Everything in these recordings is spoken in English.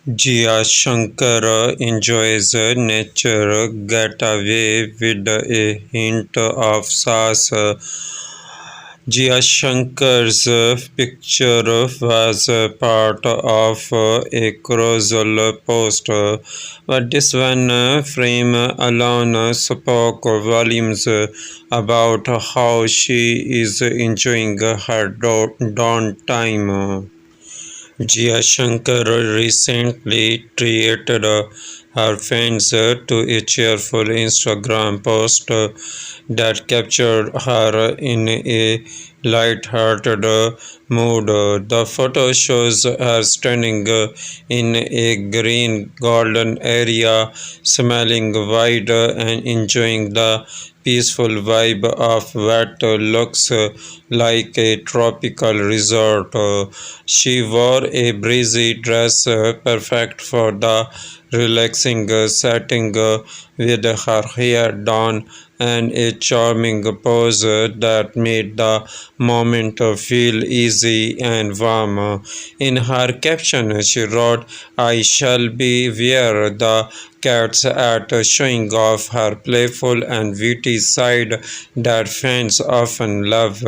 Jiya shankar enjoys nature getaway with a hint of Sass. Jiya Shankar's picture was part of a carousel post, but this one frame alone spoke volumes about how she is enjoying her downtime. Jiya Shankar recently treated her fans to a cheerful Instagram post that captured her in a light-hearted mood. The photo shows her standing in a green garden area, smiling wide and enjoying the peaceful vibe of what looks like a tropical resort. She wore a breezy dress perfect for the relaxing setting with her hair done and a charming pose that made the moment feel easy and warm. In her caption, she wrote, I shall be where the cats at, showing off her playful and witty side that fans often love.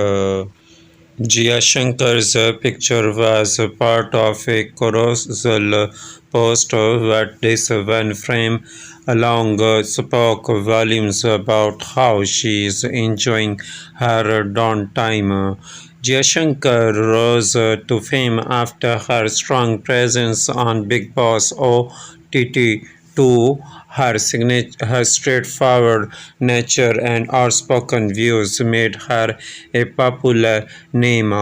Jiya Shankar's picture was part of a carousel post that this one frame along spoke volumes about how she is enjoying her downtime. Jiya Shankar rose to fame after her strong presence on Big Boss OTT2. Her straightforward nature and outspoken views made her a popular name.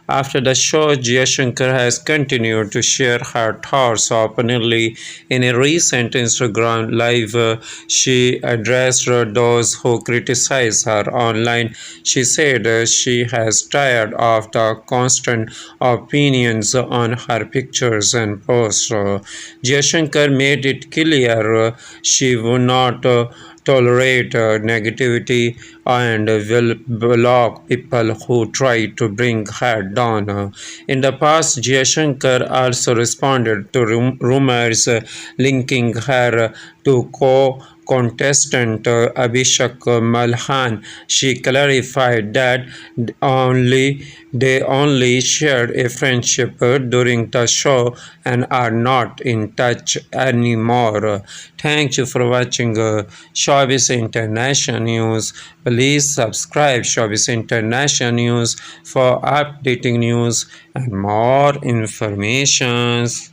After the show, Jiya Shankar has continued to share her thoughts openly. In a recent Instagram live, she addressed those who criticize her online. She said she has tired of the constant opinions on her pictures and posts. Jiya Shankar made it clear she would not tolerate negativity and will block people who try to bring her down. In the past, Jiya Shankar also responded to rumors linking her to contestant Abhishek Malhan. She clarified that they only shared a friendship during the show and are not in touch anymore. Thank you for watching Showbiz International News. Please subscribe Showbiz International News for updating news and more informations.